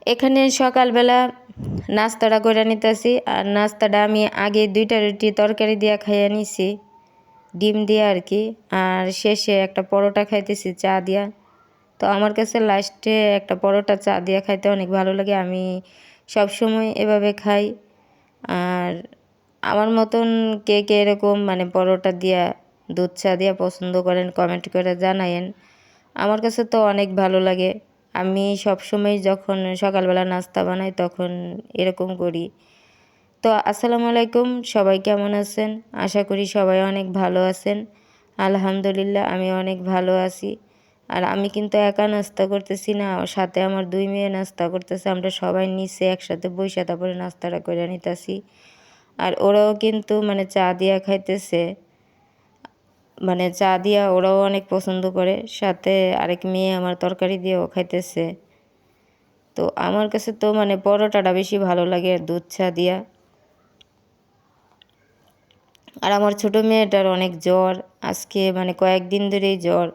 এখানে সকালবেলা নাস্তাটা করে নিতেছি। আর নাস্তাটা আমি আগে 2টা রুটি তরকারি দিয়া খাইয়ে নিছি, ডিম দিয়ে আর কি। আর শেষে একটা পরোটা খাইতেছি চা দিয়া। তো আমার কাছে লাস্টে একটা পরোটা চা দিয়া খাইতে অনেক ভালো লাগে। আমি সবসময় এভাবে খাই। আর আমার মতন কে কে এরকম মানে পরোটা দিয়া দুধ চা দিয়া পছন্দ করেন কমেন্ট করে জানায়েন। আমার কাছে তো অনেক ভালো লাগে। আমি সবসময় যখন সকালবেলা নাস্তা বানাই তখন এরকম করি। তো আসসালামু আলাইকুম, সবাই কেমন আছেন? আশা করি সবাই অনেক ভালো আছেন। আলহামদুলিল্লাহ আমি অনেক ভালো আছি। আর আমি কিন্তু একা নাস্তা করতেছি না, সাথে আমার 2 মেয়ে নাস্তা করতেছে। আমরা সবাই নিচে একসাথে বইসা তারপরে নাস্তাটা করে নিতেছি। আর ওরাও কিন্তু মানে চা দিয়া খাইতেছে, মানে চা দিয়া ওরাও অনেক পছন্দ করে। সাথে আরেক মেয়ে আমার তরকারি দিয়েও খাইতেছে। তো আমার কাছে তো মানে পরোটাটা বেশি ভালো লাগে দুধ চা দিয়া। আর আমার ছোট মেয়েটার অনেক জ্বর, আজকে মানে কয়েকদিন ধরেই জ্বর।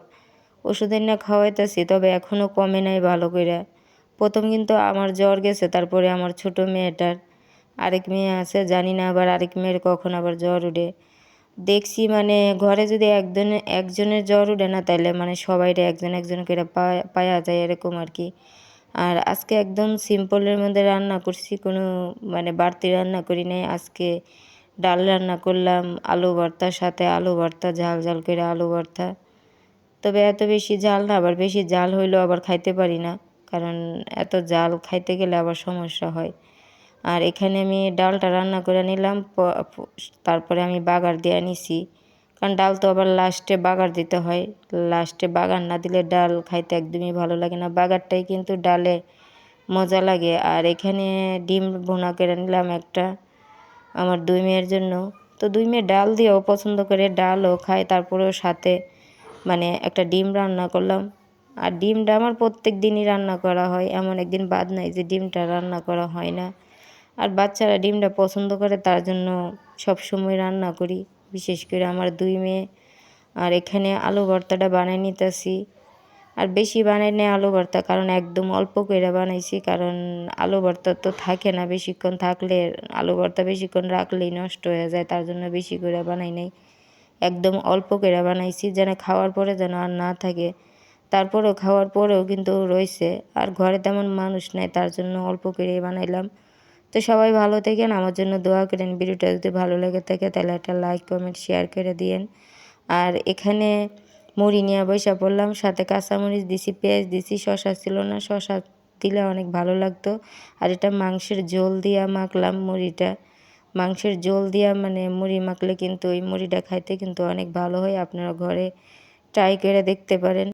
ওষুধ এনে খাওয়াইতেছি, তবে এখনও কমে নাই ভালো করে। প্রথম কিন্তু আমার জ্বর গেছে, তারপরে আমার ছোট মেয়েটার। আরেক মেয়ে আছে, জানি না আবার আরেক মেয়ের কখন আবার জ্বর উঠে। দেখছি মানে ঘরে যদি একজনের জ্বর উঠে না, তাইলে মানে সবাইরে একজন একজন করে পাওয়া যায় এরকম আর কি। আর আজকে একদম সিম্পলের মধ্যে রান্না করছি, কোনো মানে বাড়তি রান্না করি নাই। আজকে ডাল রান্না করলাম, আলু ভর্তার সাথে আলু ভর্তা, ঝাল ঝাল করে আলু ভর্তা। তবে এত বেশি ঝাল না, আবার বেশি ঝাল হইলেও আবার খাইতে পারি না, কারণ এত ঝাল খাইতে গেলে আবার সমস্যা হয়। আর এখানে আমি ডালটা রান্না করে নিলাম, তারপরে আমি বাগার দিয়ে নিছি, কারণ ডাল তো আবার লাস্টে বাগার দিতে হয়। লাস্টে বাগার না দিলে ডাল খাইতে একদমই ভালো লাগে না, বাগারটাই কিন্তু ডালে মজা লাগে। আর এখানে ডিম ভুনা করে নিলাম একটা, আমার 2 মেয়ের জন্য। তো 2 মেয়ে ডাল দিয়েও পছন্দ করে, ডালও খায়। তারপরেও সাথে মানে একটা ডিম রান্না করলাম। আর ডিমটা আমার প্রত্যেক দিনই রান্না করা হয়, এমন একদিন বাদ নাই যে ডিমটা রান্না করা হয় না। আর বাচ্চারা ডিমটা পছন্দ করে, তার জন্য সব সময় রান্না করি, বিশেষ করে আমার 2 মেয়ে। আর এখানে আলু ভর্তাটা বানিয়ে নিতেছি। আর বেশি বানাই নেই আলু ভর্তা, কারণ একদম অল্প করে বানাইছি, কারণ আলু ভর্তা তো থাকে না বেশিক্ষণ, থাকলে আলু ভর্তা বেশিক্ষণ রাখলেই নষ্ট হয়ে যায়, তার জন্য বেশি করে বানাই নাই। একদম অল্প করে বানাইছি, যেন খাওয়ার পরে যেন আর না থাকে। তারপরেও খাওয়ার পরেও কিন্তু রয়েছে। আর ঘরে তেমন মানুষ নেই, তার জন্য অল্প করেই বানাইলাম। তো সবাই ভালো থাকেন, আমার জন্য দোয়া করেন। ভিডিওটা যদি ভালো লেগে থাকে তাহলে একটা লাইক কমেন্ট শেয়ার করে দিয়েন। আর এখানে মুড়ি নিয়ে বইসা পড়লাম, সাথে কাঁচামরিচ দিছি, পেঁয়াজ দিছি, শসা ছিল না, শসা দিলে অনেক ভালো লাগতো। আর এটা মাংসের ঝোল দিয়া মাখলাম মুড়িটা। মাংসের ঝোল দিয়া মানে মুড়ি মাখলে কিন্তু ওই মুড়িটা খাইতে কিন্তু অনেক ভালো হয়। আপনারা ঘরে ট্রাই করে দেখতে পারেন।